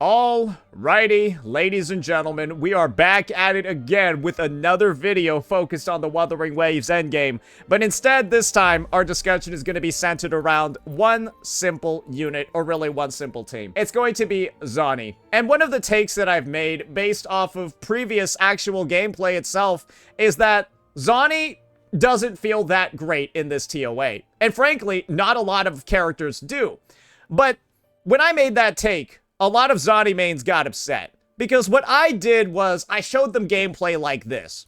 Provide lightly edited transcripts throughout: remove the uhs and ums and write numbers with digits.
Alrighty, ladies and gentlemen, we are back at it again with another video focused on the Wuthering Waves endgame. But instead, this time, our discussion is going to be centered around one simple unit, or really one simple team. It's going to be Zani. And one of the takes that I've made, based off of previous actual gameplay itself, is that Zani doesn't feel that great in this TOA. And frankly, not a lot of characters do. But when I made that take, a lot of Zani Mains got upset. Because what I did was, I showed them gameplay like this.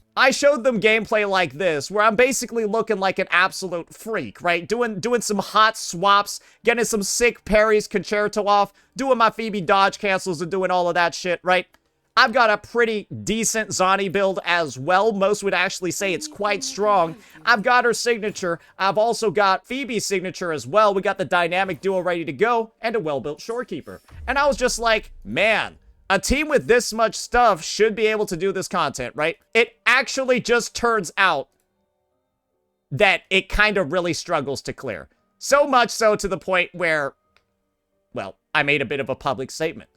Where I'm basically looking like an absolute freak, right? Doing some hot swaps, getting some sick parries, concerto off, doing my Phoebe dodge cancels and doing all of that shit, right? I've got a pretty decent Zani build as well. Most would actually say it's quite strong. I've got her signature. I've also got Phoebe's signature as well. We got the dynamic duo ready to go and a well-built shorekeeper. And I was just like, man, a team with this much stuff should be able to do this content, right? It actually just turns out that it kind of really struggles to clear. So much so to the point where, well, I made a bit of a public statement.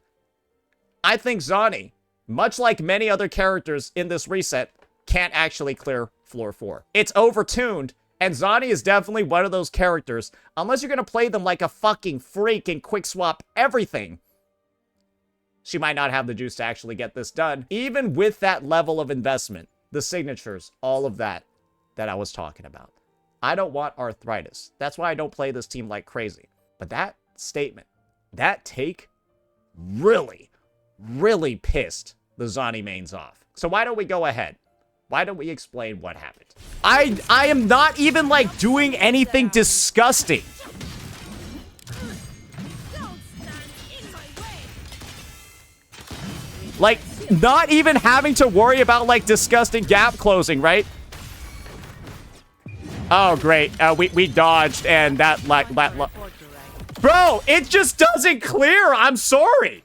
I think Zani, much like many other characters in this reset, can't actually clear floor 4. It's overtuned, and Zani is definitely one of those characters, unless you're going to play them like a fucking freak and quick swap everything, she might not have the juice to actually get this done. Even with that level of investment, the signatures, all of that I was talking about. I don't want arthritis. That's why I don't play this team like crazy. But that statement, that take, really pissed the Zani Mains off. So why don't we go ahead? Why don't we explain what happened? I am not even, like, doing anything disgusting. Like, not even having to worry about, like, disgusting gap closing, right? Oh, great. We dodged, and that, bro, it just doesn't clear. I'm sorry.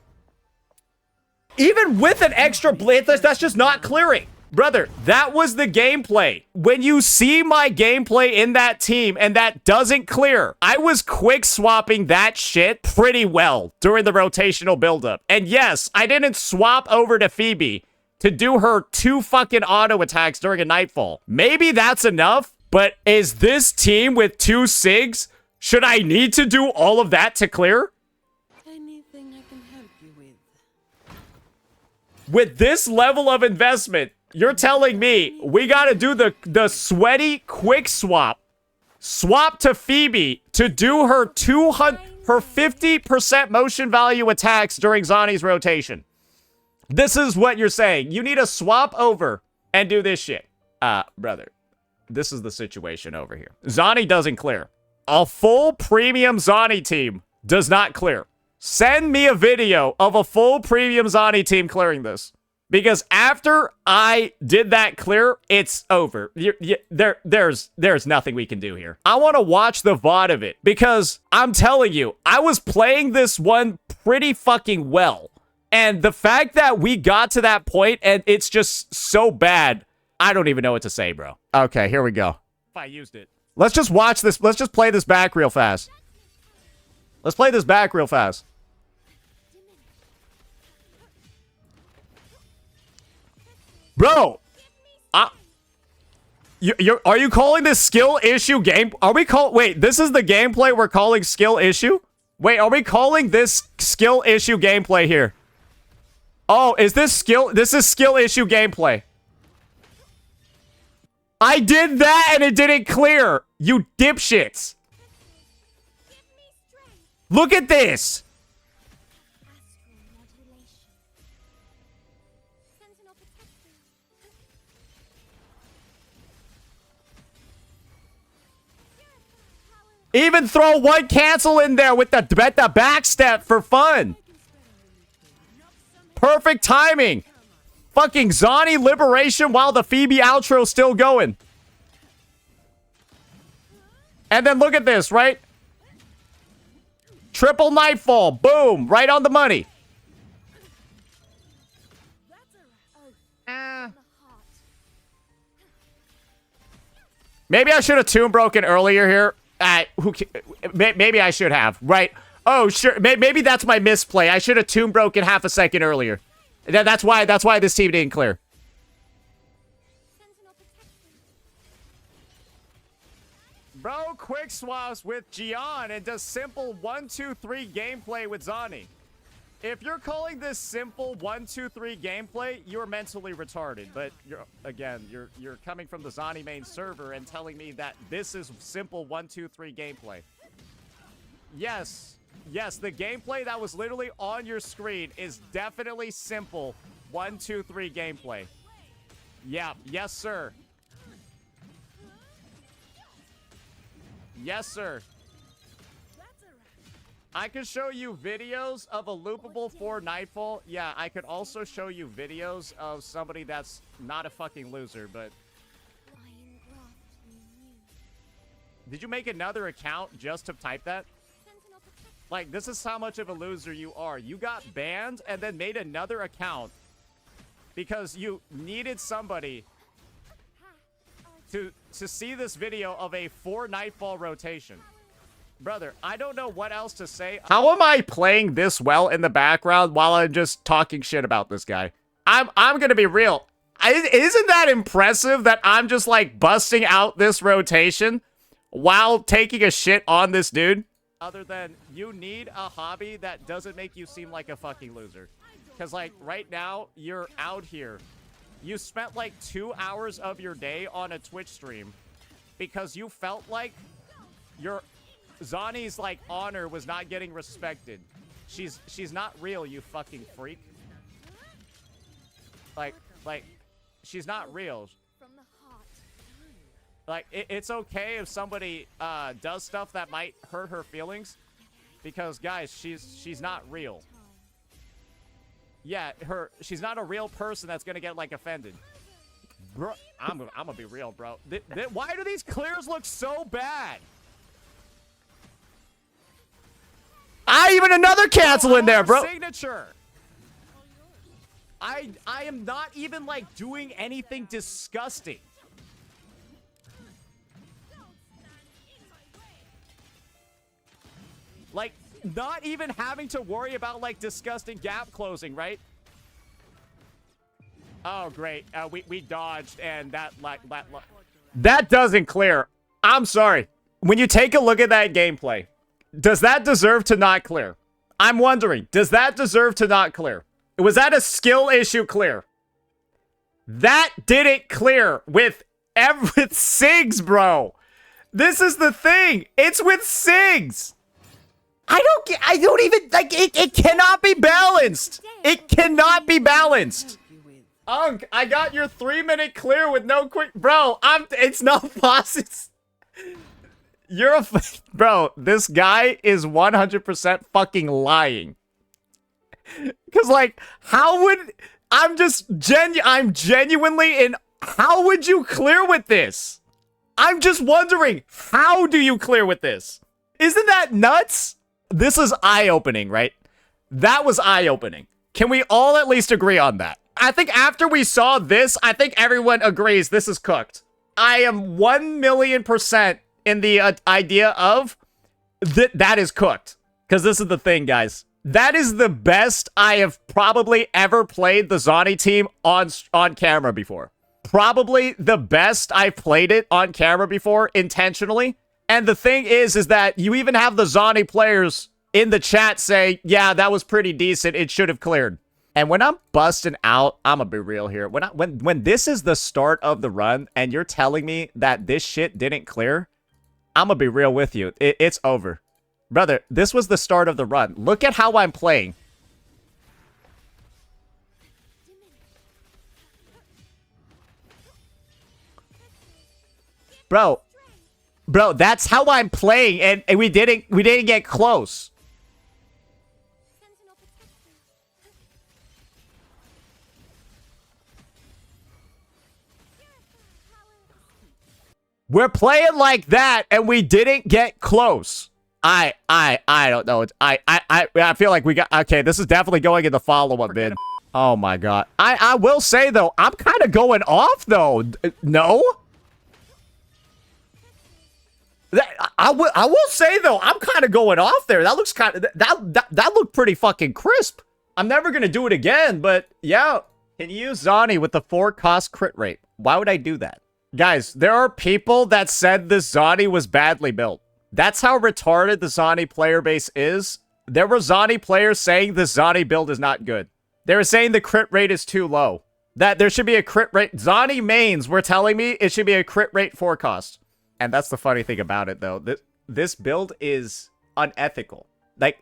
Even with an extra blitz, that's just not clearing. Brother, that was the gameplay. When you see my gameplay in that team and that doesn't clear, I was quick swapping that shit pretty well during the rotational buildup. And yes, I didn't swap over to Phoebe to do her 2 fucking auto attacks during a nightfall. Maybe that's enough, but is this team with 2 SIGs? Should I need to do all of that to clear? With this level of investment, you're telling me we gotta do the sweaty quick swap. Swap to Phoebe to do her 50% motion value attacks during Zani's rotation. This is what you're saying. You need to swap over and do this shit. Brother, this is the situation over here. Zani doesn't clear. A full premium Zani team does not clear. Send me a video of a full premium Zani team clearing this. Because after I did that clear, it's over. There's nothing we can do here. I want to watch the VOD of it. Because I'm telling you, I was playing this one pretty fucking well. And the fact that we got to that point and it's just so bad, I don't even know what to say, bro. Okay, here we go. If I used it. Let's just watch this. Let's just play this back real fast. Let's play this back real fast. Bro, are you calling this skill issue game? Wait, this is the gameplay we're calling skill issue? Wait, are we calling this skill issue gameplay here? Oh, is this skill? This is skill issue gameplay. I did that and it didn't clear. You dipshits. Look at this. Even throw one cancel in there with the back step for fun. Perfect timing. Fucking Zani liberation while the Phoebe outro's still going. And then look at this, right? Triple nightfall. Boom. Right on the money. Maybe I should have tomb broken earlier here. Maybe I should have, right? Oh, sure. Maybe that's my misplay. I should have tomb broken half a second earlier. That's why this team didn't clear. Bro, quick swaps with Gian and does simple 1-2-3 gameplay with Zani. If you're calling this simple 1-2-3 gameplay, you're mentally retarded. But you're coming from the Zani Mains server and telling me that this is simple 1-2-3 gameplay. Yes, the gameplay that was literally on your screen is definitely simple 1-2-3 gameplay. Yeah, yes, sir. Yes, sir. I could show you videos of a loopable for Nightfall. Yeah, I could also show you videos of somebody that's not a fucking loser, but... Did you make another account just to type that? Like, this is how much of a loser you are. You got banned and then made another account because you needed somebody to see this video of a 4 Nightfall rotation. Brother, I don't know what else to say. How am I playing this well in the background while I'm just talking shit about this guy? I'm gonna be real. Isn't that impressive that I'm just like busting out this rotation while taking a shit on this dude? Other than you need a hobby that doesn't make you seem like a fucking loser. Because like right now, you're out here. You spent like 2 hours of your day on a Twitch stream because you felt like your Zani's like honor was not getting respected. She's not real, you fucking freak. Like she's not real. Like it's okay if somebody does stuff that might hurt her feelings, because guys, she's not real. Yeah, she's not a real person that's gonna get like offended. Bro, I'm gonna be real, bro. Why do these clears look so bad? Even another cancel in there, bro. Signature. I am not even like doing anything disgusting. Like, not even having to worry about, like, disgusting gap closing, right? Oh, great. We dodged, and that doesn't clear. I'm sorry. When you take a look at that gameplay, does that deserve to not clear? I'm wondering, does that deserve to not clear? Was that a skill issue clear? That didn't clear with SIGs, bro. This is the thing. It's with SIGs. I don't even, like, it cannot be balanced. It cannot be balanced. Unk, I got your 3-minute clear with no quick, bro, it's not possible. Bro, this guy is 100% fucking lying. Because, like, how would, I'm genuinely how would you clear with this? I'm just wondering, how do you clear with this? Isn't that nuts? This is eye-opening, right? That was eye-opening. Can we all at least agree on that? I think after we saw this, I think everyone agrees this is cooked. I am 1,000,000% in the idea of that is cooked. Because this is the thing, guys. That is the best I have probably ever played the Zani team on camera before. Probably the best I've played it on camera before, intentionally. And the thing is that you even have the Zani players in the chat say, yeah, that was pretty decent. It should have cleared. And when I'm busting out, I'm gonna be real here. When this is the start of the run and you're telling me that this shit didn't clear, I'm gonna be real with you. It's over. Brother, this was the start of the run. Look at how I'm playing. Bro, that's how I'm playing, and we didn't get close. We're playing like that, and we didn't get close. I don't know. I feel like we got, okay, this is definitely going in the follow-up vid. Oh my god. I will say though, I'm kind of going off though. No? I will say though, I'm kind of going off there. That looks kind of that looked pretty fucking crisp. I'm never gonna do it again, but yeah. Can you use Zani with the 4 cost crit rate? Why would I do that? Guys, there are people that said this Zani was badly built. That's how retarded the Zani player base is. There were Zani players saying the Zani build is not good. They were saying the crit rate is too low. That there should be a crit rate. Zani Mains were telling me it should be a crit rate 4 cost. And that's the funny thing about it, though. This build is unethical.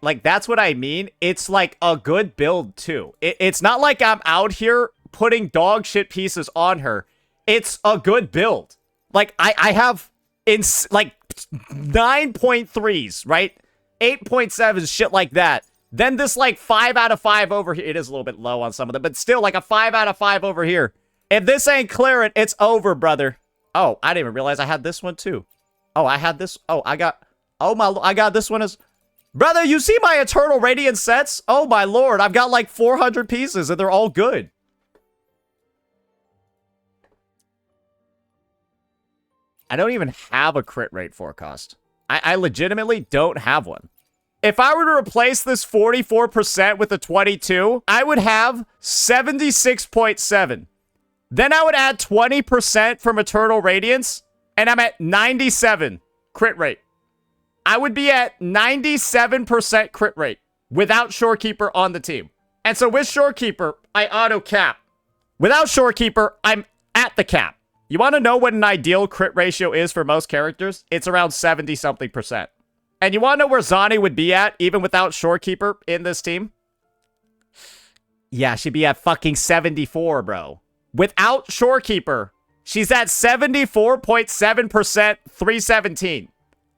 Like that's what I mean. It's like a good build, too. It's not like I'm out here putting dog shit pieces on her. It's a good build. Like, I have, like, 9.3s, right? 8.7s, shit like that. Then this, like, 5 out of 5 over here. It is a little bit low on some of them, but still, like, a 5 out of 5 over here. If this ain't clearing, it's over, brother. Oh, I didn't even realize I had this one, too. Oh, I had this. Oh, I got this one as... Brother, you see my Eternal Radiance sets? Oh, my lord. I've got, like, 400 pieces, and they're all good. I don't even have a crit rate forecast. I legitimately don't have one. If I were to replace this 44% with a 22, I would have 76.7. Then I would add 20% from Eternal Radiance, and I'm at 97 crit rate. I would be at 97% crit rate without shorekeeper on the team. And so with shorekeeper, I auto cap. Without shorekeeper, I'm at the cap. You want to know what an ideal crit ratio is for most characters? It's around 70-something%. And you want to know where Zani would be at, even without shorekeeper in this team? Yeah, she'd be at fucking 74, bro. Without shorekeeper, she's at 74.7%, 317.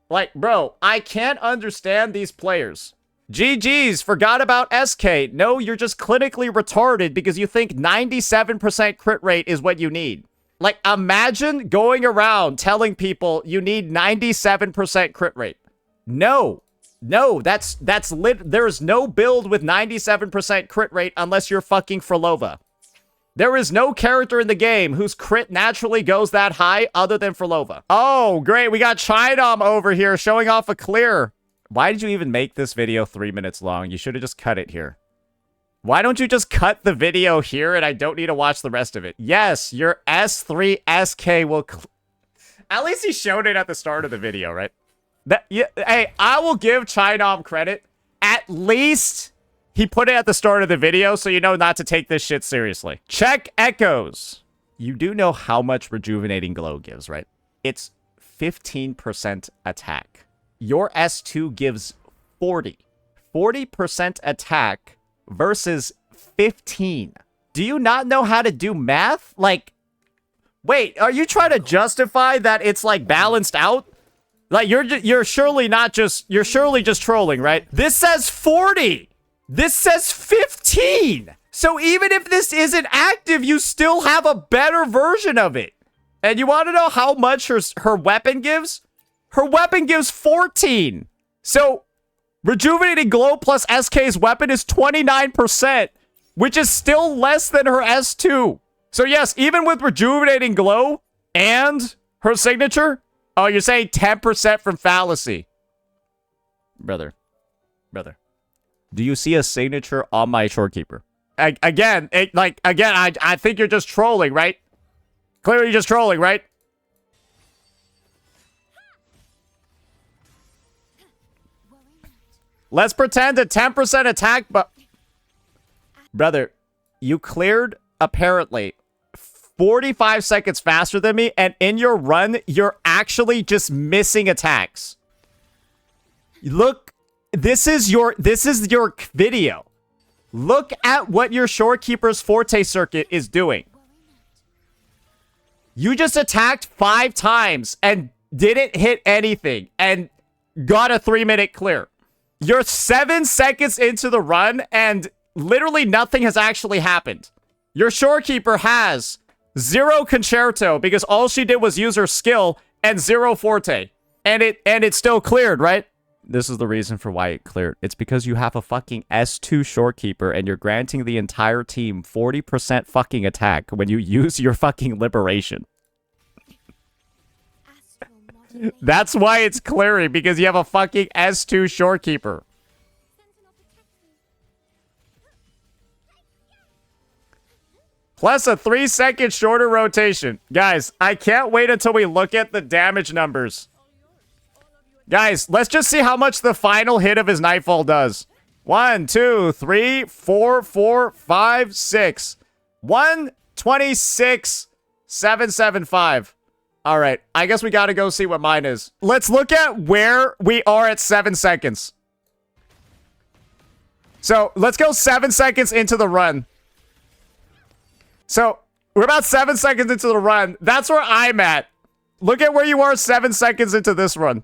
Like, bro, I can't understand these players. GG's, forgot about SK. No, you're just clinically retarded because you think 97% crit rate is what you need. Like, imagine going around telling people you need 97% crit rate. No, that's there is no build with 97% crit rate unless you're fucking Frolova. There is no character in the game whose crit naturally goes that high other than Frolova. Oh, great. We got Chidom over here showing off a clear. Why did you even make this video 3 minutes long? You should have just cut it here. Why don't you just cut the video here and I don't need to watch the rest of it? Yes, your S3SK will... At least he showed it at the start of the video, right? Hey, I will give Chidom credit. At least he put it at the start of the video so you know not to take this shit seriously. Check echoes. You do know how much Rejuvenating Glow gives, right? It's 15% attack. Your S2 gives 40. 40% attack versus 15. Do you not know how to do math? Like, wait, are you trying to justify that it's like balanced out? Like, you're surely just trolling, right? This says 40. This says 15. So even if this isn't active, you still have a better version of it. And you want to know how much her weapon gives? Her weapon gives 14. So Rejuvenating Glow plus SK's weapon is 29%, which is still less than her S2. So yes, even with Rejuvenating Glow and her signature, oh, you're saying 10% from fallacy. Brother. Do you see a signature on my shorekeeper? Again, I think you're just trolling, right? Clearly you're just trolling, right? Let's pretend a 10% attack, but... Brother, you cleared, apparently, 45 seconds faster than me, and in your run, you're actually just missing attacks. Look, this is your video. Look at what your shorekeeper's Forte circuit is doing. You just attacked 5 times and didn't hit anything and got a 3-minute clear. You're 7 seconds into the run and literally nothing has actually happened. Your shorekeeper has 0 concerto because all she did was use her skill and 0 forte. And it still cleared, right? This is the reason for why it cleared. It's because you have a fucking S2 shorekeeper and you're granting the entire team 40% fucking attack when you use your fucking liberation. That's why it's clearing, because you have a fucking S2 shorekeeper. Plus a 3-second shorter rotation. Guys, I can't wait until we look at the damage numbers. Guys, let's just see how much the final hit of his Nightfall does. 1, 2, 3, 4, 4, 5, 6. 126, 775. All right, I guess we got to go see what mine is. Let's look at where we are at 7 seconds. So let's go 7 seconds into the run. So we're about 7 seconds into the run. That's where I'm at. Look at where you are 7 seconds into this run.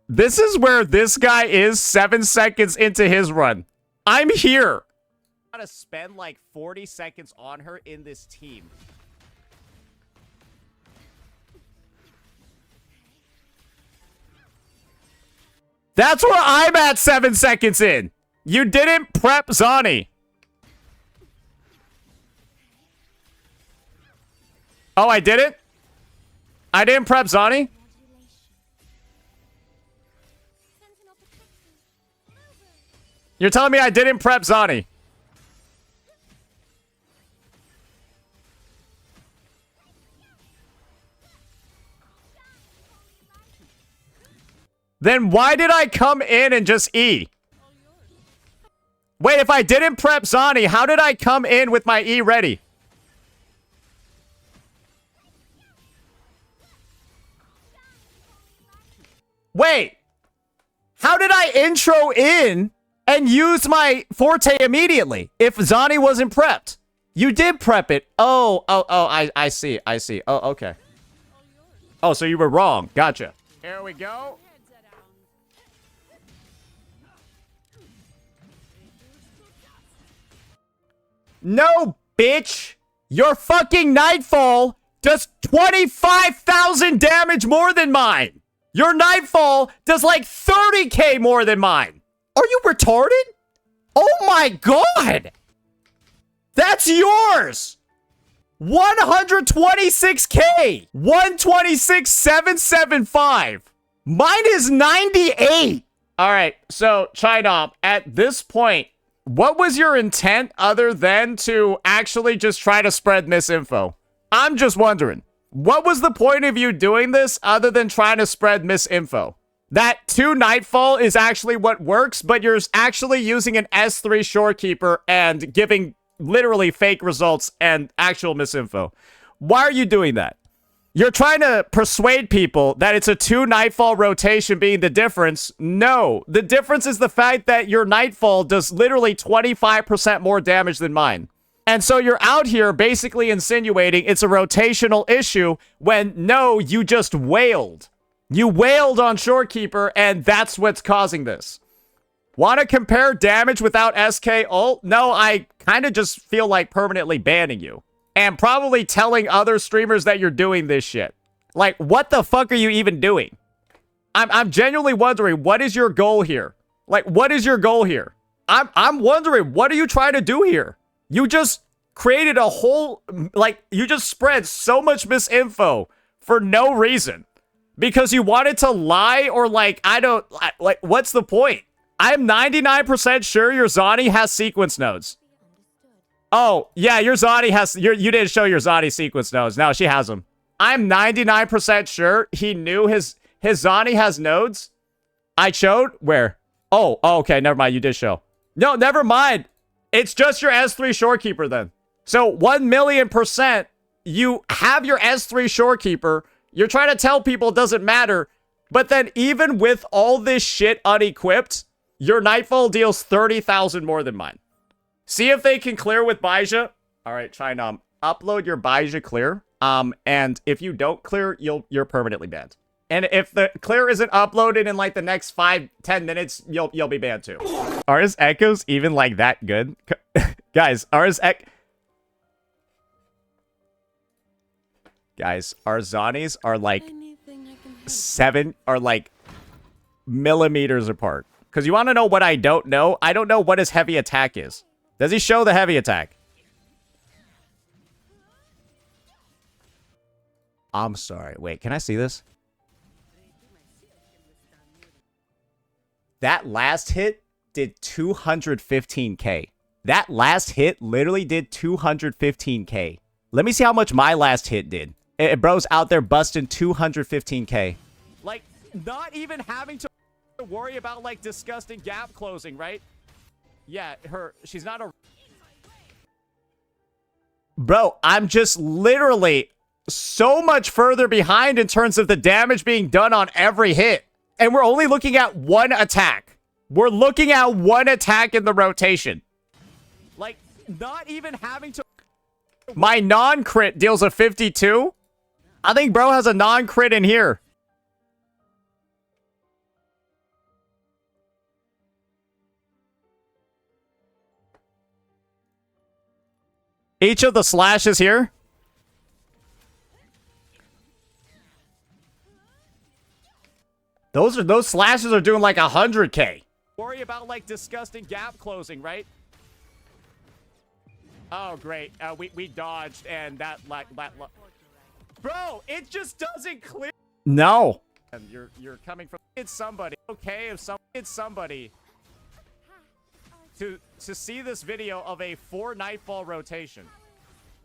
This is where this guy is 7 seconds into his run. I'm here. I gotta spend like 40 seconds on her in this team. That's where I'm at 7 seconds in. You didn't prep Zani. Oh, I didn't? I didn't prep Zani? You're telling me I didn't prep Zani? Then why did I come in and just E? Wait, if I didn't prep Zani, how did I come in with my E ready? Wait. How did I intro in and use my forte immediately if Zani wasn't prepped? You did prep it. Oh, I see. Oh, okay. Oh, so you were wrong. Gotcha. Here we go. No, bitch. Your fucking Nightfall does 25,000 damage more than mine. Your Nightfall does like 30k more than mine. Are you retarded? Oh my god. That's yours. 126k. 126,775. Mine is 98. All right, so China, at this point, what was your intent other than to actually just try to spread misinfo? I'm just wondering, what was the point of you doing this other than trying to spread misinfo? That 2 Nightfall is actually what works, but you're actually using an S3 shorekeeper and giving literally fake results and actual misinfo. Why are you doing that? You're trying to persuade people that it's a 2 Nightfall rotation being the difference. No, the difference is the fact that your Nightfall does literally 25% more damage than mine. And so you're out here basically insinuating it's a rotational issue when no, you just wailed. You wailed on shorekeeper and that's what's causing this. Want to compare damage without SK ult? No, I kind of just feel like permanently banning you. And probably telling other streamers that you're doing this shit. Like, what the fuck are you even doing? I'm genuinely wondering, what is your goal here? Like, what is your goal here? I'm wondering, what are you trying to do here? You just created a whole, like, you just spread so much misinfo for no reason. Because you wanted to lie or, like, like, what's the point? I'm 99% sure your Zani has sequence nodes. Oh, yeah, your Zani has... You didn't show your Zani sequence nodes. No, she has them. I'm 99% sure he knew his Zani has nodes. I showed? Where? Oh, okay, never mind. You did show. No, never mind. It's just your S3 shorekeeper then. So 1,000,000% you have your S3 shorekeeper. You're trying to tell people it doesn't matter. But then even with all this shit unequipped, your Nightfall deals 30,000 more than mine. See if they can clear with Baija. All right, China, upload your Baija clear. And if you don't clear, you're permanently banned. And if the clear isn't uploaded in like the next 5-10 minutes, you'll be banned too. Are his echoes even like that good? Guys, Guys, our Zanis are like 7 millimeters apart. Because you want to know what I don't know? I don't know what his heavy attack is. Does he show the heavy attack? I'm sorry. Wait, can I see this? That last hit did 215k. That last hit literally did 215k. Let me see how much my last hit did. Bro's out there busting 215k. Like, not even having to worry about, like, disgusting gap closing, right? Yeah, she's not a... Bro, I'm just literally so much further behind in terms of the damage being done on every hit. And we're only looking at one attack. We're looking at one attack in the rotation. Like, not even having to... My non-crit deals a 52. I think bro has a non-crit in here. Each of the slashes here. Those slashes are doing like 100k. Worry about like disgusting gap closing, right? Oh great, we dodged and that bro, it just doesn't clear. No. And you're coming from it's somebody. Okay, if it's somebody to see this video of a 4 nightfall rotation.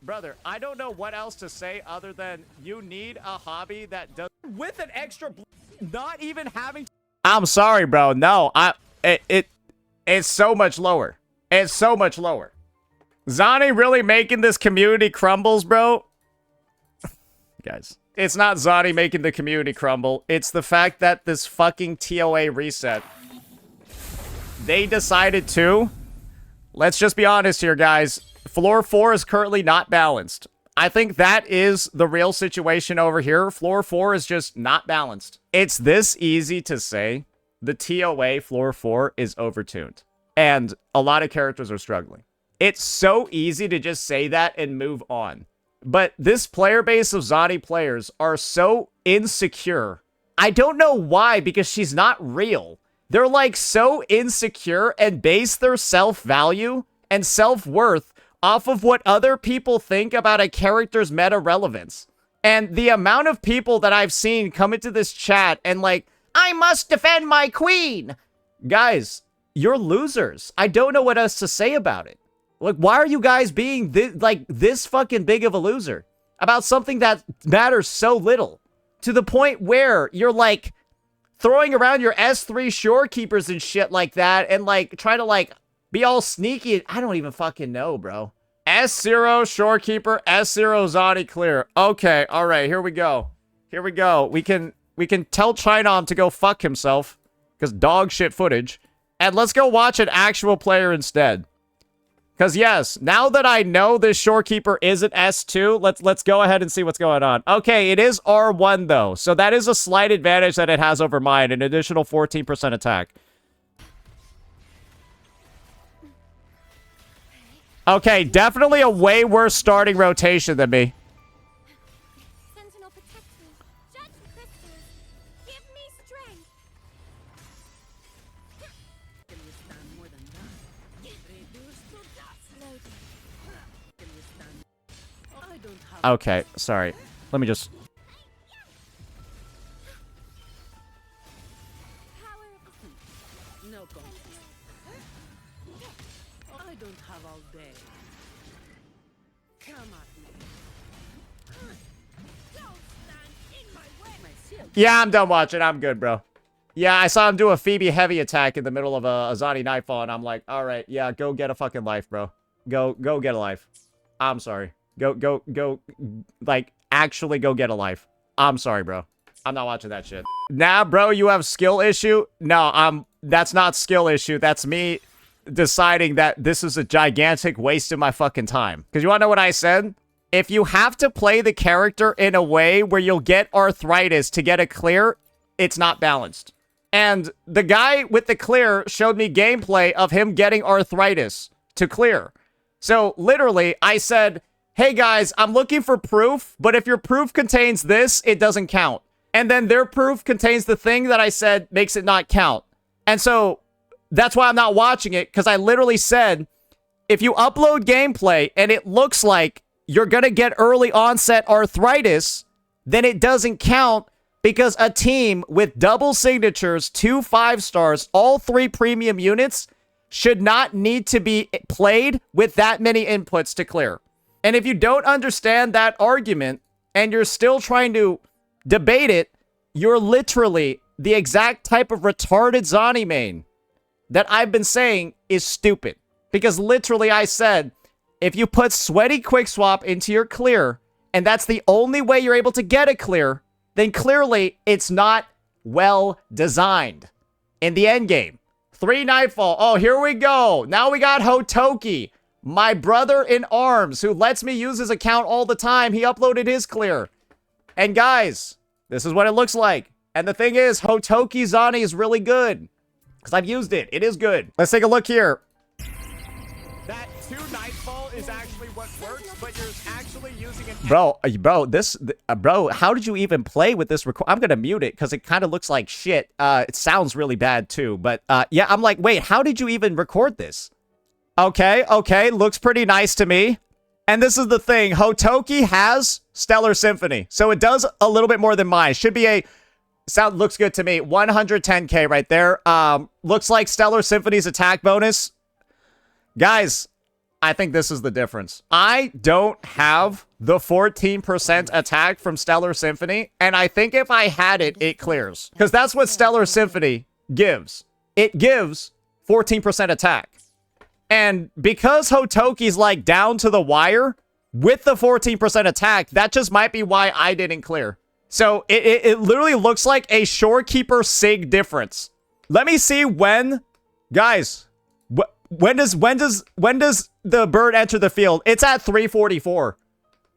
Brother, I don't know what else to say other than you need a hobby that does with an extra not even having to I'm sorry, bro. No, it's so much lower. It's so much lower. Zani really making this community crumbles, bro? Guys, it's not Zani making the community crumble. It's the fact that this fucking TOA reset. They decided to. Let's just be honest here, guys. Floor 4 is currently not balanced. I think that is the real situation over here. Floor 4 is just not balanced. It's this easy to say. The TOA floor 4 is overtuned. And a lot of characters are struggling. It's so easy to just say that and move on. But this player base of Zani players are so insecure. I don't know why, because she's not real. They're like so insecure and base their self-value and self-worth off of what other people think about a character's meta relevance. And the amount of people that I've seen come into this chat and like, I must defend my queen. Guys, you're losers. I don't know what else to say about it. Like, why are you guys being this fucking big of a loser about something that matters so little? To the point where you're like throwing around your S3 shorekeepers and shit like that and like trying to like be all sneaky. I don't even fucking know, bro. S0 shorekeeper, S0 Zani clear. Okay, all right, here we go. Here we go. We can tell Chinom to go fuck himself because dog shit footage. And let's go watch an actual player instead. Because yes, now that I know this shorekeeper is an S2, let's go ahead and see what's going on. Okay, it is R1 though, so that is a slight advantage that it has over mine, an additional 14% attack. Okay, definitely a way worse starting rotation than me. Sentinel protect me. Judge crystals. Give me strength. Can withstand more than that. Reduce to dust. Loading. Can withstand. I don't have. Okay, sorry. Let me just. Power of the no conflict. I don't have all day. Come at me. Don't stand in my way. My shield. Yeah, I'm done watching. I'm good, bro. Yeah, I saw him do a Phoebe heavy attack in the middle of a Zani Nightfall, and I'm like, all right, yeah, go get a fucking life, bro. Go get a life. I'm sorry. Go, like, actually go get a life. I'm sorry, bro. I'm not watching that shit. Nah, bro, you have skill issue? No, that's not skill issue. That's me deciding that this is a gigantic waste of my fucking time. Because you want to know what I said? If you have to play the character in a way where you'll get arthritis to get a clear, it's not balanced. And the guy with the clear showed me gameplay of him getting arthritis to clear. So literally, I said, hey guys, I'm looking for proof, but if your proof contains this, it doesn't count. And then their proof contains the thing that I said makes it not count. And so that's why I'm not watching it, because I literally said, If you upload gameplay and it looks like you're going to get early onset arthritis, then it doesn't count because a team with double signatures, 2 5-stars, all 3 premium units should not need to be played with that many inputs to clear. And if you don't understand that argument and you're still trying to debate it, you're literally the exact type of retarded Zani main that I've been saying is stupid. Because literally I said, if you put sweaty quick swap into your clear, and that's the only way you're able to get a clear, then clearly it's not well designed. In the end game, 3 Nightfall. Oh, here we go. Now we got Hotoki, my brother in arms, who lets me use his account all the time. He uploaded his clear. And guys, this is what it looks like. And the thing is, Hotoki Zani is really good. Because I've used it. It is good. Let's take a look here. That 2 Nightfall is actually what works, but you're actually using it. Bro, how did you even play with this record? I'm going to mute it because it kind of looks like shit. It sounds really bad too, but yeah, I'm like, wait, how did you even record this? Okay, looks pretty nice to me. And this is the thing, Hotoki has Stellar Symphony, so it does a little bit more than mine. Should be a, sound looks good to me, 110k right there. Looks like Stellar Symphony's attack bonus. Guys, I think this is the difference. I don't have the 14% attack from Stellar Symphony, and I think if I had it, it clears. Because that's what Stellar Symphony gives. It gives 14% attack. And because Hotoki's like down to the wire, with the 14% attack, that just might be why I didn't clear. So it literally looks like a shorekeeper sig difference. Let me see when, guys, when does the bird enter the field? It's at 3:44.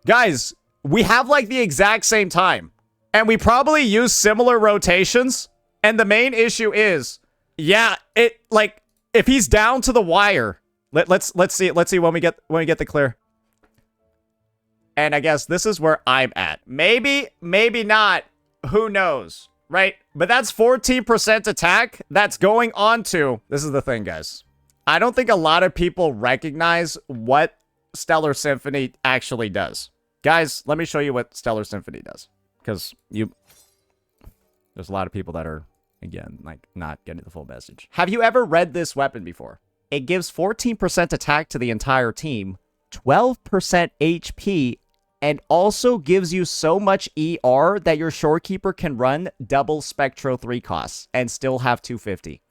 Guys, we have like the exact same time. And we probably use similar rotations. And the main issue is, yeah, it like if he's down to the wire, let's see when we get the clear. And I guess this is where I'm at. Maybe not. Who knows, right? But that's 14% attack. That's going on to, this is the thing, guys. I don't think a lot of people recognize what Stellar Symphony actually does. Guys, let me show you what Stellar Symphony does. Because there's a lot of people that are, again, like, not getting the full message. Have you ever read this weapon before? It gives 14% attack to the entire team, 12% HP, and also gives you so much ER that your shorekeeper can run double Spectro 3 costs and still have 250.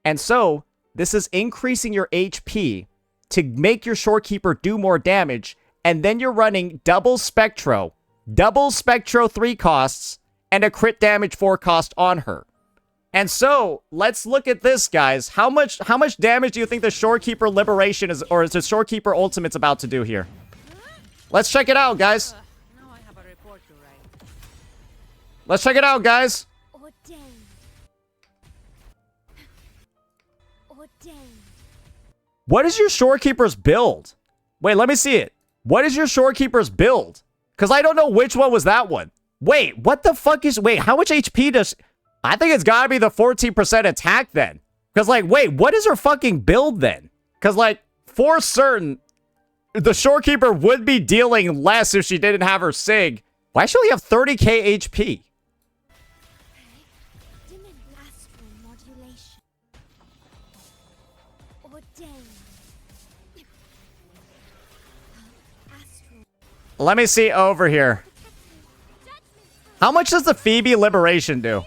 And so, this is increasing your HP to make your shorekeeper do more damage, and then you're running double Spectro 3 costs, and a crit damage 4 cost on her. And so, let's look at this, guys. How much damage do you think the shorekeeper liberation is, or is the shorekeeper ultimate's about to do here? Let's check it out, guys. Now I have a report to write. Let's check it out, guys. Ordained. What is your shorekeeper's build? Wait, let me see it. What is your shorekeeper's build? Because I don't know which one was that one. Wait, what the fuck is... Wait, how much HP does... I think it's gotta be the 14% attack then. Because, like, wait, what is her fucking build then? Because, like, for certain, the shorekeeper would be dealing less if she didn't have her sig. Why should we have 30k HP? Let me see over here. How much does the Phoebe liberation do?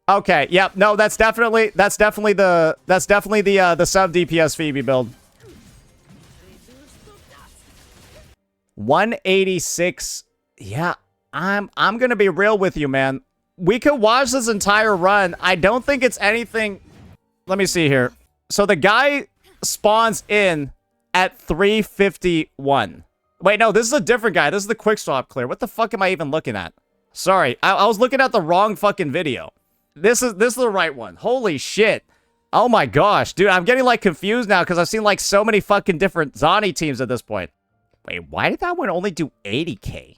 Okay, yep, no, that's definitely the sub DPS Phoebe build. 186. Yeah, I'm gonna be real with you, man. We could watch this entire run. I don't think it's anything. Let me see here. So the guy spawns in at 351. Wait, no, this is a different guy. This is the quick swap clear. What the fuck am I even looking at? Sorry, I was looking at the wrong fucking video. This is the right one. Holy shit. Oh my gosh, dude, I'm getting like confused now because I've seen like so many fucking different Zani teams at this point. Wait, why did that one only do 80k?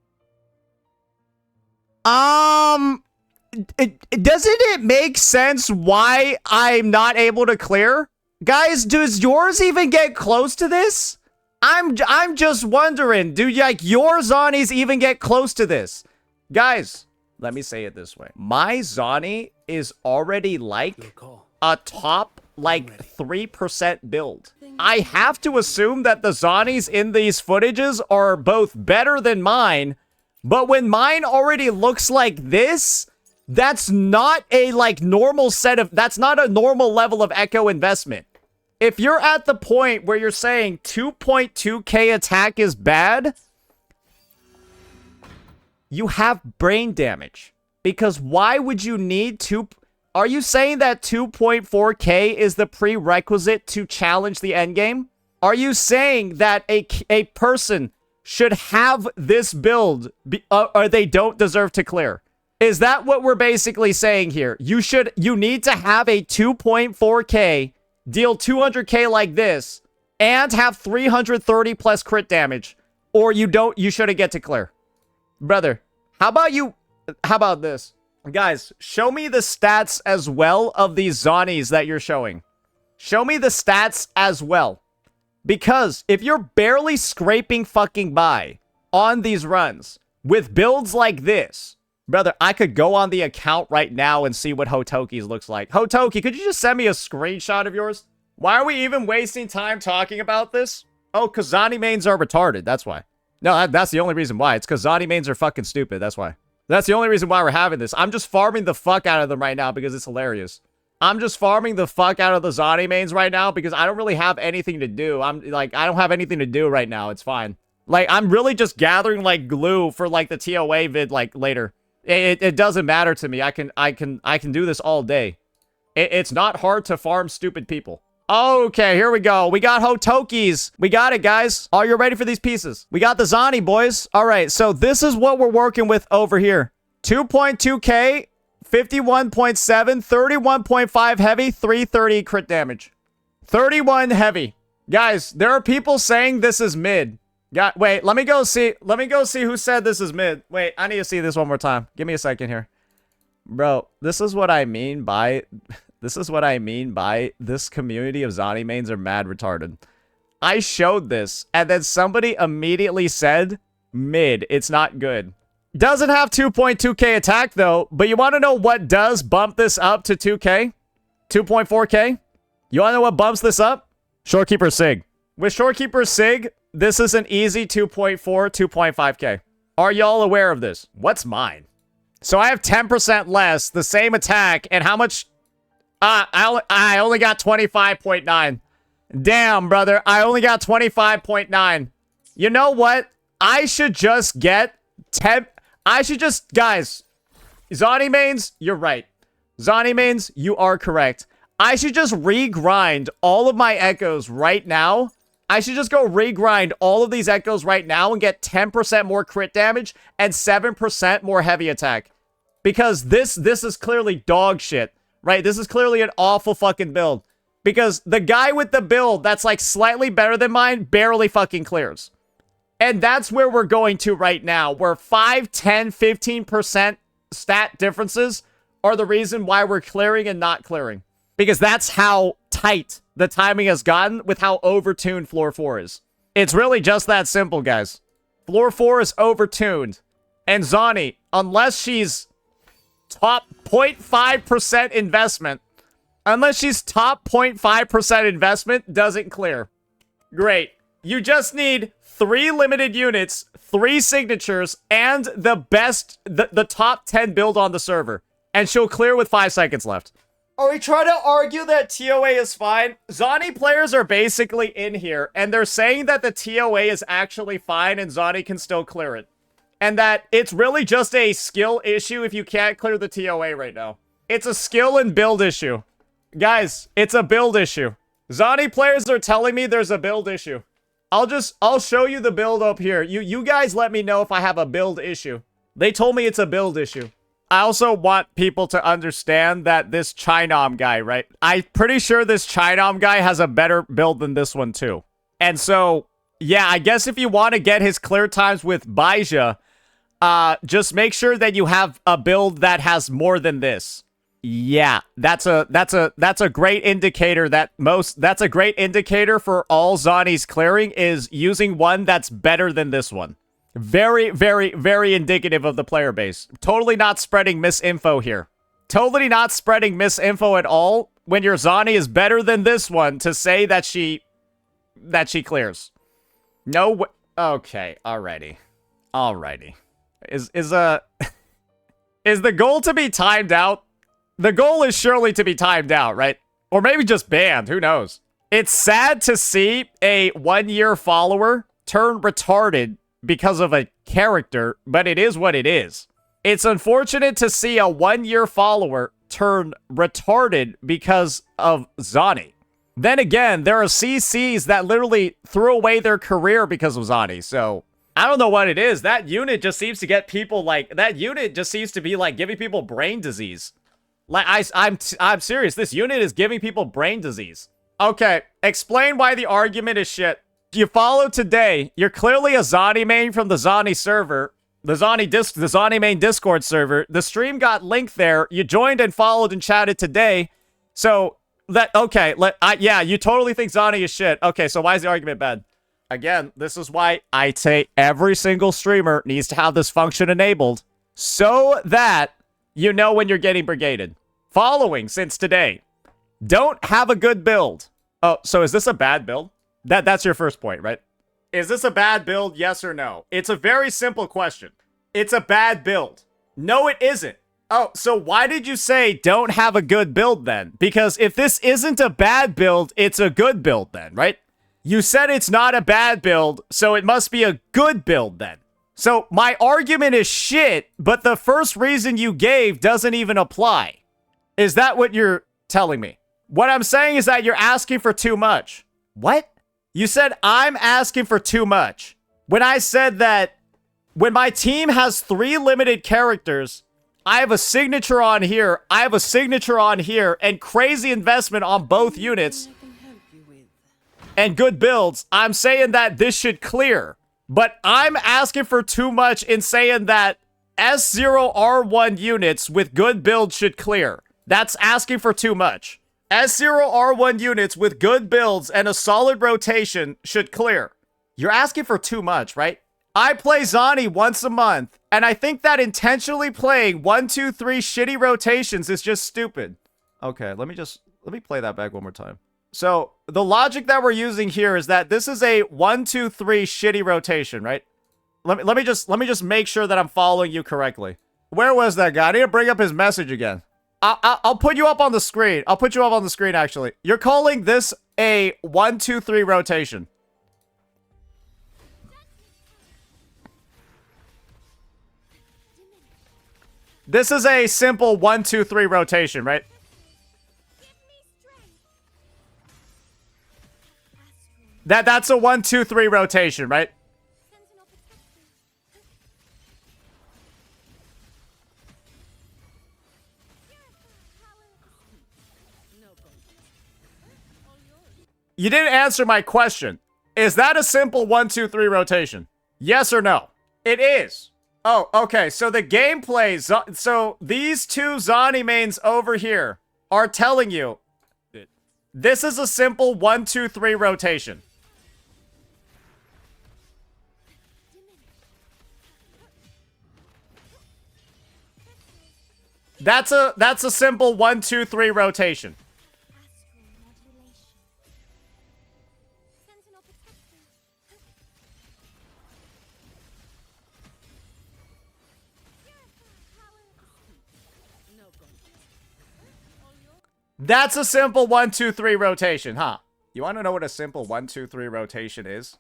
doesn't it make sense why I'm not able to clear? Guys, does yours even get close to this? I'm just wondering, do like your Zanies even get close to this? Guys, let me say it this way. My Zani is already like a top like 3% build. I have to assume that the Zanies in these footages are both better than mine, but when mine already looks like this, that's not a like normal set of, that's not a normal level of echo investment. If you're at the point where you're saying 2.2k attack is bad, you have brain damage. Because why would you need are you saying that 2.4k is the prerequisite to challenge the endgame? Are you saying that a person should have this build or they don't deserve to clear? Is that what we're basically saying here? You need to have a 2.4k, deal 200k like this, and have 330 plus crit damage, or you shouldn't get to clear. Brother, how about this? Guys, show me the stats as well of these Zanies that you're showing. Show me the stats as well. Because if you're barely scraping fucking by on these runs with builds like this, brother, I could go on the account right now and see what Hotoki's looks like. Hotoki, could you just send me a screenshot of yours? Why are we even wasting time talking about this? Oh, because Zani Mains are retarded. That's why. No, that's the only reason why. It's because Zani Mains are fucking stupid. That's why. That's the only reason why we're having this. I'm just farming the fuck out of them right now because it's hilarious. I'm just farming the fuck out of the Zani Mains right now because I don't really have anything to do. I don't have anything to do right now. It's fine. Like, I'm really just gathering, like, glue for, like, the TOA vid, like, later. It doesn't matter to me. I can do this all day. It's not hard to farm stupid people. Okay, here we go. We got Hotokis. We got it, guys. Are you ready for these pieces? We got the Zani, boys. All right, so this is what we're working with over here. 2.2k, 51.7, 31.5 heavy, 330 crit damage. 31 heavy. Guys, there are people saying this is mid. Wait, let me go see who said this is mid. Wait, I need to see this one more time. Give me a second here. Bro, this is what I mean by this community of Zani Mains are mad retarded. I showed this, and then somebody immediately said, mid, it's not good. Doesn't have 2.2k attack, though, but you want to know what does bump this up to 2k? 2.4k? You want to know what bumps this up? Shorekeeper Sig. With Shorekeeper Sig, this is an easy 2.4, 2.5k. Are y'all aware of this? What's mine? So I have 10% less, the same attack, and how much... I only got 25.9. Damn, brother. I only got 25.9. You know what? I should just get 10... Guys, Zani Mains, you're right. Zani Mains, you are correct. I should just regrind all of my echoes right now. I should just go regrind all of these echoes right now and get 10% more crit damage and 7% more heavy attack. Because this is clearly dog shit. Right, this is clearly an awful fucking build. Because the guy with the build that's like slightly better than mine barely fucking clears. And that's where we're going to right now. Where 5, 10, 15% stat differences are the reason why we're clearing and not clearing. Because that's how tight the timing has gotten with how overtuned Floor 4 is. It's really just that simple, guys. Floor 4 is overtuned. And Zani, unless she's top 0.5% investment, doesn't clear. Great. You just need 3 limited units, 3 signatures, and the top 10 build on the server. And she'll clear with 5 seconds left. Are we trying to argue that TOA is fine? Zani players are basically in here, and they're saying that the TOA is actually fine and Zani can still clear it. And that it's really just a skill issue if you can't clear the TOA right now. It's a skill and build issue. Guys, it's a build issue. Zani players are telling me there's a build issue. I'll show you the build up here. You guys let me know if I have a build issue. They told me it's a build issue. I also want people to understand that this Chinom guy, right? I'm pretty sure this Chinom guy has a better build than this one too. And so, yeah, I guess if you want to get his clear times with Baija, Just make sure that you have a build that has more than this. Yeah, that's a great indicator that's a great indicator for all Zani's clearing is using one that's better than this one. Very, very, very indicative of the player base. Totally not spreading misinfo here. Totally not spreading misinfo at all when your Zani is better than this one to say that she clears. No okay, alrighty. Alrighty. Is the goal to be timed out? The goal is surely to be timed out, right? Or maybe just banned, who knows? It's sad to see a 1-year follower turn retarded because of a character, but it is what it is. It's unfortunate to see a 1-year follower turn retarded because of Zani. Then again, there are CCs that literally threw away their career because of Zani, so I don't know what it is. That unit just seems to get people like, that unit just seems to be like giving people brain disease. Like, I'm serious. This unit is giving people brain disease. Okay, explain why the argument is shit. You follow today. You're clearly a Zani main from the Zani server. The Zani main Discord server. The stream got linked there. You joined and followed and chatted today. So, yeah, you totally think Zani is shit. Okay, so why is the argument bad? Again, this is why I say every single streamer needs to have this function enabled so that you know when you're getting brigaded. Following since today. Don't have a good build. Oh, so is this a bad build? That's your first point, right? Is this a bad build, yes or no? It's a very simple question. It's a bad build. No, it isn't. Oh, so why did you say don't have a good build then? Because if this isn't a bad build, it's a good build then, right? You said it's not a bad build, so it must be a good build then. So my argument is shit, but the first reason you gave doesn't even apply. Is that what you're telling me? What I'm saying is that you're asking for too much. What? You said I'm asking for too much. When I said that when my team has 3 limited characters, I have a signature on here, I have a signature on here, and crazy investment on both units, and good builds, I'm saying that this should clear. But I'm asking for too much in saying that S0R1 units with good builds should clear. That's asking for too much. S0R1 units with good builds and a solid rotation should clear. You're asking for too much, right? I play Zani once a month, and I think that intentionally playing 1, 2, 3 shitty rotations is just stupid. Okay, let me play that back one more time. So, the logic that we're using here is that this is a 1, 2, 3 shitty rotation, right? Let me just make sure that I'm following you correctly. Where was that guy? I need to bring up his message again. I'll put you up on the screen. I'll put you up on the screen, actually. You're calling this a 1, 2, 3 rotation. This is a simple 1, 2, 3 rotation, right? That's a 1, 2, 3 rotation, right? You didn't answer my question. Is that a simple 1, 2, 3 rotation? Yes or no? It is. Oh, okay. So the gameplay, so these 2 Zani mains over here are telling you this is a simple 1, 2, 3 rotation. That's a simple 1, 2, 3 rotation. That's a simple 1, 2, 3 rotation, huh? You want to know what a simple 1, 2, 3 rotation is?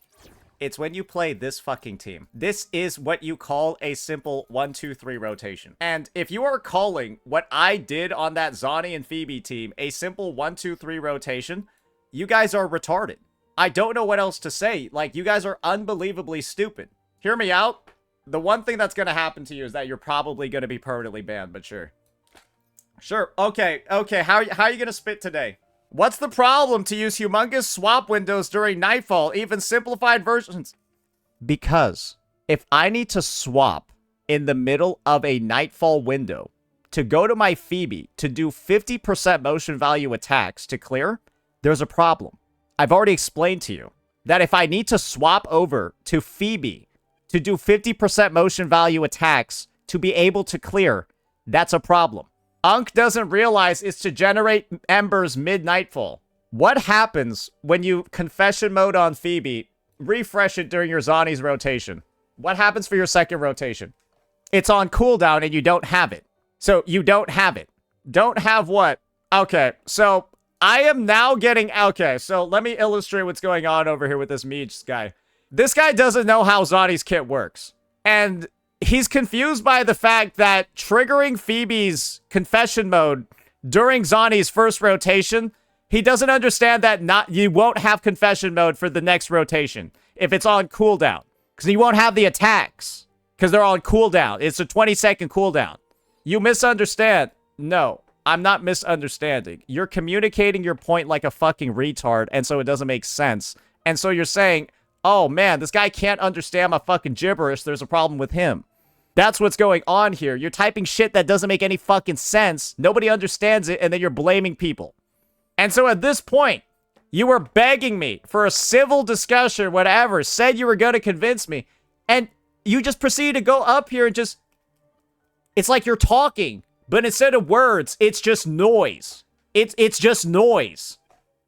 It's when you play this fucking team. This is what you call a simple 1, 2, 3 rotation. And if you are calling what I did on that Zani and Phoebe team a simple 1, 2, 3 rotation, you guys are retarded. I don't know what else to say. Like, you guys are unbelievably stupid. Hear me out. The one thing that's going to happen to you is that you're probably going to be permanently banned, but sure. Sure. Okay. How are you going to spit today? What's the problem to use humongous swap windows during Nightfall, even simplified versions? Because if I need to swap in the middle of a nightfall window to go to my Phoebe to do 50% motion value attacks to clear, there's a problem. I've already explained to you that if I need to swap over to Phoebe to do 50% motion value attacks to be able to clear, that's a problem. Unk doesn't realize it's to generate embers mid-nightfall. What happens when you confession mode on Phoebe, refresh it during your Zani's rotation? What happens for your second rotation? It's on cooldown and you don't have it. So you don't have it. Don't have what? Okay, so I am now getting... Okay, so let me illustrate what's going on over here with this Meej guy. This guy doesn't know how Zani's kit works. And he's confused by the fact that triggering Phoebe's confession mode during Zani's first rotation, he doesn't understand that you won't have confession mode for the next rotation if it's on cooldown. Because you won't have the attacks. Because they're on cooldown. It's a 20-second cooldown. You misunderstand. No, I'm not misunderstanding. You're communicating your point like a fucking retard, and so it doesn't make sense. And so you're saying, oh man, this guy can't understand my fucking gibberish. There's a problem with him. That's what's going on here. You're typing shit that doesn't make any fucking sense. Nobody understands it, and then you're blaming people. And so at this point, you were begging me for a civil discussion, whatever, said you were going to convince me, and you just proceeded to go up here and just... It's like you're talking, but instead of words, it's just noise. It's just noise.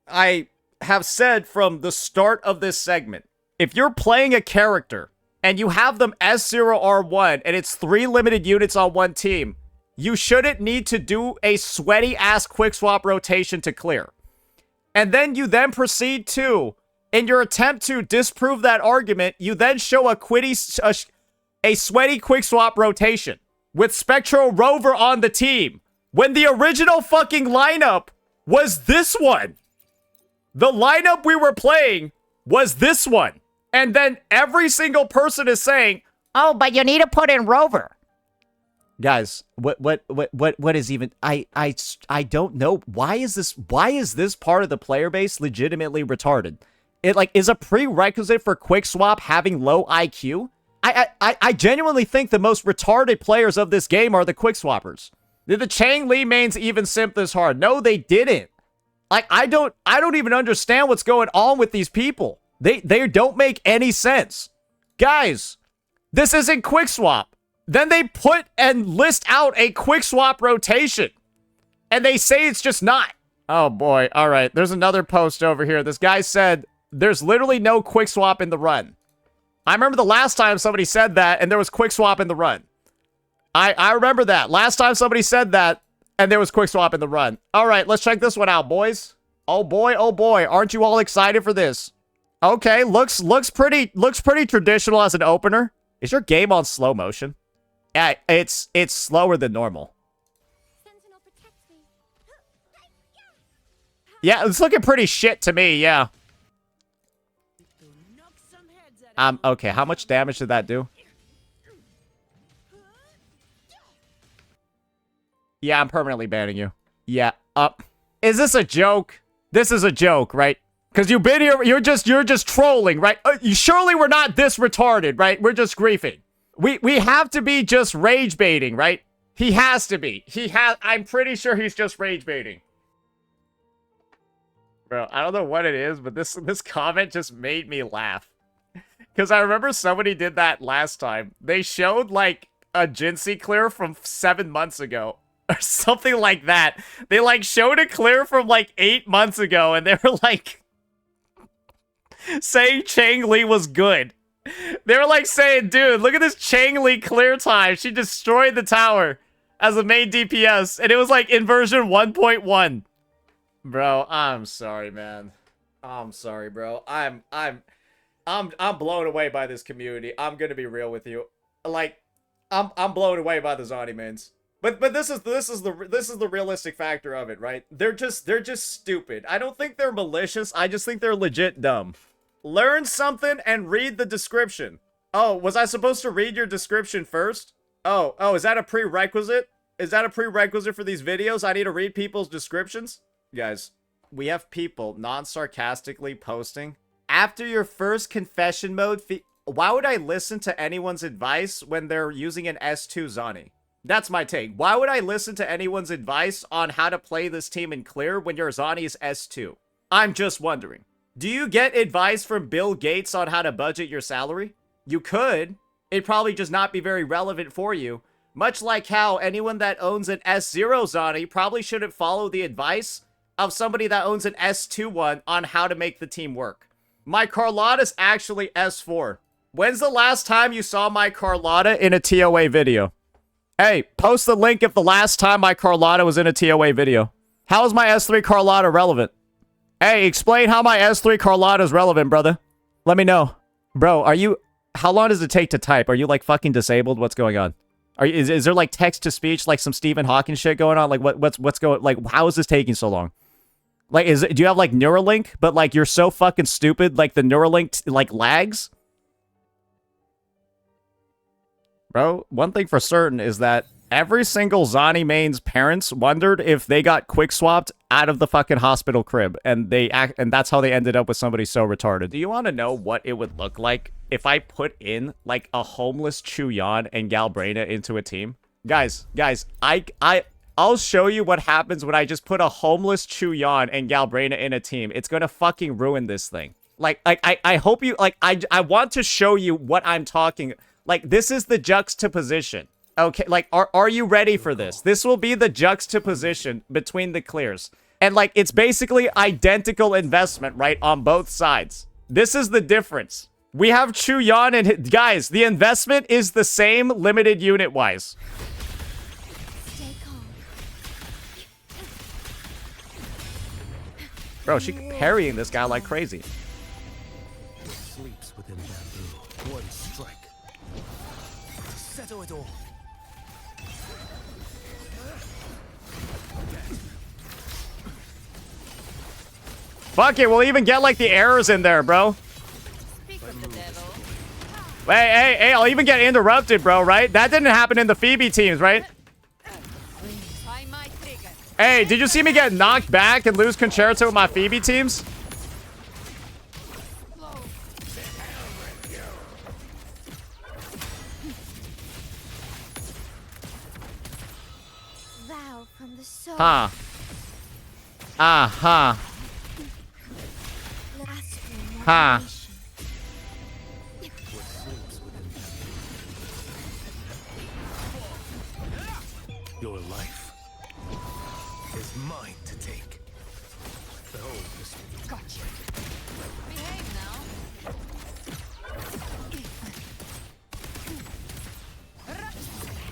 I have said from the start of this segment, if you're playing a character and you have them S0R1 and it's 3 limited units on one team, you shouldn't need to do a sweaty-ass quick swap rotation to clear. And then you then proceed to, in your attempt to disprove that argument, you then show a sweaty quick swap rotation with Spectro Rover on the team, when the original fucking lineup was this one. The lineup we were playing was this one. And then every single person is saying, oh, but you need to put in Rover. Guys, what is even... I don't know. Why is this part of the player base legitimately retarded? It, like, is a prerequisite for quick swap having low IQ? I genuinely think the most retarded players of this game are the quick swappers. Did the Chang Li mains even simp this hard? No, they didn't. Like, I don't even understand what's going on with these people. They don't make any sense. Guys, this isn't quick swap. Then they put and list out a quick swap rotation. And they say it's just not. Oh boy, alright. There's another post over here. This guy said, there's literally no quick swap in the run. I remember the last time somebody said that, and there was quick swap in the run. I remember that. Last time somebody said that, and there was quick swap in the run. Alright, let's check this one out, boys. Oh boy, aren't you all excited for this? Okay, looks pretty traditional as an opener. Is your game on slow motion? Yeah, it's slower than normal. Yeah, it's looking pretty shit to me, yeah. Okay, how much damage did that do? Yeah, I'm permanently banning you. Yeah, is this a joke? This is a joke, right? Because you've been here, you're just trolling, right? Surely we're not this retarded, right? We're just griefing. We have to be just rage baiting, right? He has to be. I'm pretty sure he's just rage baiting. Bro, I don't know what it is, but this comment just made me laugh. Because I remember somebody did that last time. They showed, like, a Jinsey clear from 7 months ago. Or something like that. They, like, showed a clear from, like, 8 months ago. And they were, like, saying Chang Li was good. They were, like, saying, dude, look at this Chang Li clear time. She destroyed the tower as a main DPS. And it was, like, in version 1.1. Bro, I'm sorry, man. I'm sorry, bro. I'm blown away by this community. I'm gonna be real with you. Like, I'm blown away by the Zani Mains. But this is the realistic factor of it, right? They're just stupid. I don't think they're malicious. I just think they're legit dumb. Learn something and read the description. Oh, was I supposed to read your description first? Oh, is that a prerequisite? Is that a prerequisite for these videos? I need to read people's descriptions? Guys, we have people non-sarcastically posting after your first confession mode why would I listen to anyone's advice when they're using an S2 Zani? That's my take. Why would I listen to anyone's advice on how to play this team in clear when your Zani is S2? I'm just wondering. Do you get advice from Bill Gates on how to budget your salary? You could. It'd probably just not be very relevant for you. Much like how anyone that owns an S0 Zani probably shouldn't follow the advice of somebody that owns an S2 one on how to make the team work. My Carlotta's actually S4. When's the last time you saw my Carlotta in a TOA video? Hey, post the link if the last time my Carlotta was in a TOA video. How is my S3 Carlotta relevant? Hey, explain how my S3 Carlotta is relevant, brother. Let me know. Bro, are you... How long does it take to type? Are you, like, fucking disabled? What's going on? Is there, like, text-to-speech, like some Stephen Hawking shit going on? Like, what's going... Like, how is this taking so long? Like, do you have, like, Neuralink? But, like, you're so fucking stupid, like, the Neuralink, like, lags? Bro, one thing for certain is that every single Zani Mains parents wondered if they got quick swapped out of the fucking hospital crib, and that's how they ended up with somebody so retarded. Do you want to know what it would look like if I put in like a homeless Chuyan and Galbraina into a team? Guys, I'll show you what happens when I just put a homeless Chuyan and Galbraina in a team. It's gonna fucking ruin this thing. I hope you I want to show you what I'm talking. Like, this is the juxtaposition. Okay, like, are you ready for this? This will be the juxtaposition between the clears. And, like, it's basically identical investment, right, on both sides. This is the difference. We have Chuyan and... Guys, the investment is the same limited unit-wise. Stay calm. Bro, she's parrying this guy like crazy. Sleeps within bamboo. One strike. Settle it all. Fuck it, we'll even get, like, the errors in there, bro. Speak of the devil. Hey, I'll even get interrupted, bro, right? That didn't happen in the Phoebe teams, right? Try my trigger. Hey, did you see me get knocked back and lose Concerto with my Phoebe teams? Vow from the soul. Huh. Huh. Blasphemy. Huh. What sleeps within bamboo. Your life is mine to take. Behold this. Gotcha. Behave now.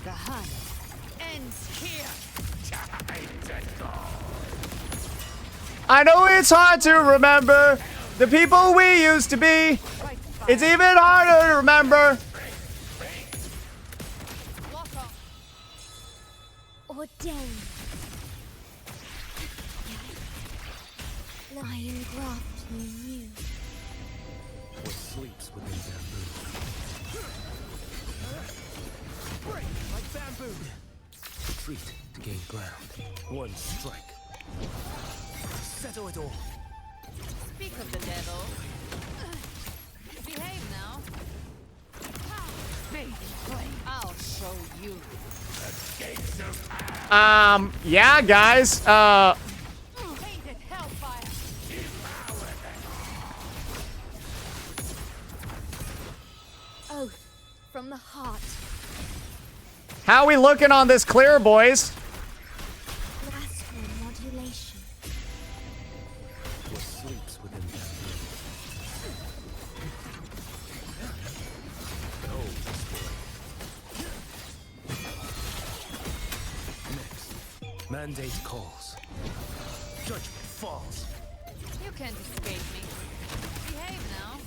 The hunt ends here. I know it's hard to remember the people we used to be. It's even harder to remember. Lock off. Ordained. Lion graft you. What sleeps within bamboo. Break like bamboo. Retreat to gain ground. One strike. Settle it all. Speak of the devil. Behave now. I'll show you. Yeah, guys. Painted hellfire. Oath from the heart. How we looking on this clear, boys? Blasphemy modulation. What sleeps within bamboo. Behold this boy. Next, mandate calls. Judgment falls. You can't escape me. Behave now.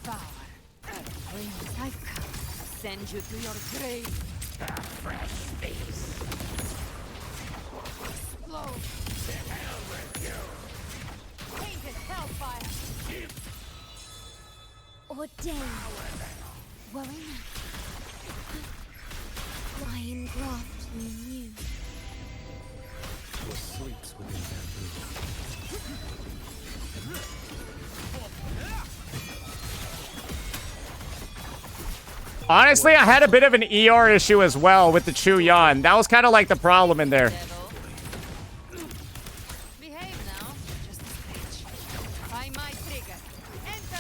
Devour. Brings I've come. Send you to your grave. Fresh face. Explode. To hell with you. Painted hellfire. Ordained. Worry not. Lion graft you. What sleeps within bamboo. Honestly, I had a bit of an ER issue as well with the Chu Yan. That was kind of like the problem in there.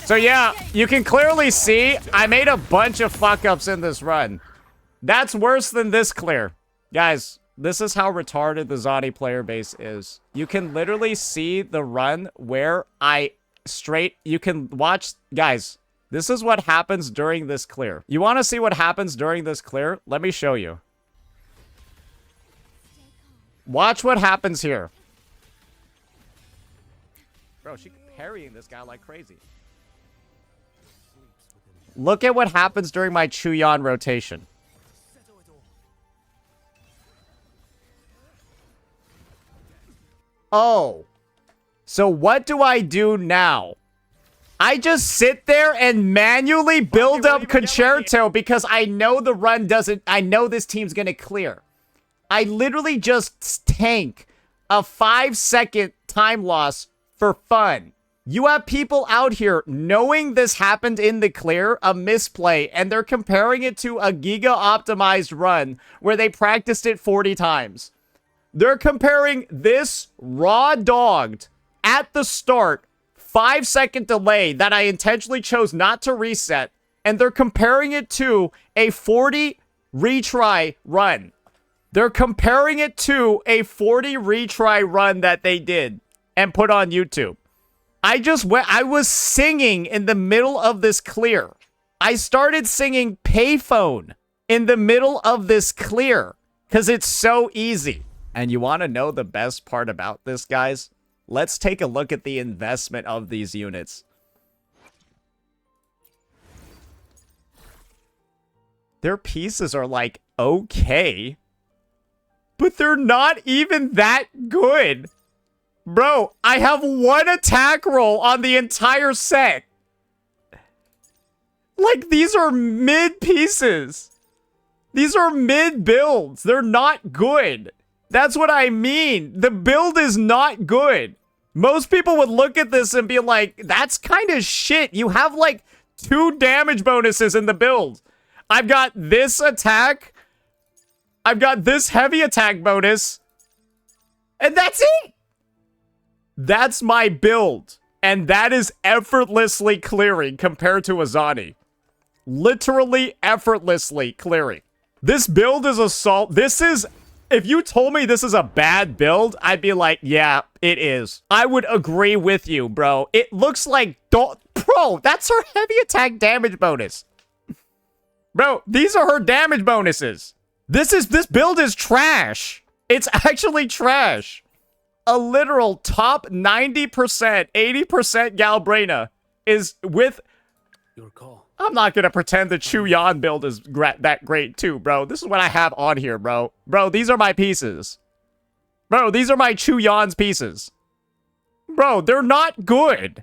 So yeah, you can clearly see I made a bunch of fuck-ups in this run. That's worse than this clear. Guys, this is how retarded the Zani player base is. You can literally see the run where you can watch, guys, this is what happens during this clear. You want to see what happens during this clear? Let me show you. Watch what happens here. Bro, she's parrying this guy like crazy. Look at what happens during my Chu Yan rotation. Oh. So what do I do now? I just sit there and manually build up Concerto because I know the run doesn't... I know this team's gonna clear. I literally just tank a 5-second time loss for fun. You have people out here knowing this happened in the clear, a misplay, and they're comparing it to a giga-optimized run where they practiced it 40 times. They're comparing this raw-dogged, at the start, 5-second delay that I intentionally chose not to reset, and they're comparing it to a 40 retry run. They're comparing it to a 40 retry run that they did and put on YouTube. I was singing in the middle of this clear. I started singing Payphone in the middle of this clear because it's so easy. And you want to know the best part about this, guys? Let's take a look at the investment of these units. Their pieces are like, okay. But they're not even that good. Bro, I have one attack roll on the entire set. Like, these are mid pieces. These are mid builds. They're not good. That's what I mean. The build is not good. Most people would look at this and be like, that's kind of shit. You have like 2 damage bonuses in the build. I've got this attack. I've got this heavy attack bonus. And that's it. That's my build. And that is effortlessly clearing compared to a Zani. Literally effortlessly clearing. This build is assault. If you told me this is a bad build, I'd be like, yeah, it is. I would agree with you, bro. It looks like, bro, that's her heavy attack damage bonus. Bro, these are her damage bonuses. This build is trash. It's actually trash. A literal top 90%, 80% Galbraina is with... Your call. I'm not gonna pretend the Chu Yan build is that great too, bro. This is what I have on here, bro. Bro, these are my pieces. Bro, these are my Chu Yan's pieces. Bro, they're not good.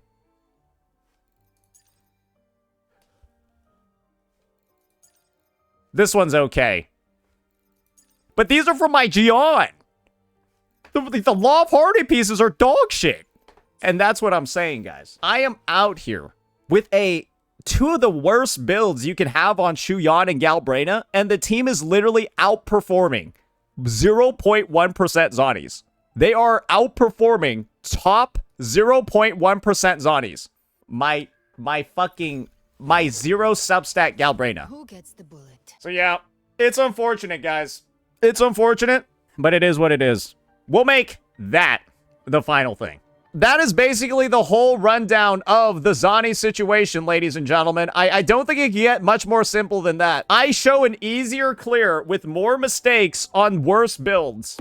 This one's okay. But these are from my Jian. The Law of Hardy pieces are dog shit. And that's what I'm saying, guys. I am out here with 2 of the worst builds you can have on Chu Yan and Galbraina, and the team is literally outperforming 0.1% Zanies. They are outperforming top 0.1% Zanies. My 0 substat Galbraina. Who gets the bullet? So yeah, it's unfortunate, guys. It's unfortunate, but it is what it is. We'll make that the final thing. That is basically the whole rundown of the Zani situation, ladies and gentlemen. I don't think it can get much more simple than that. I show an easier clear with more mistakes on worse builds.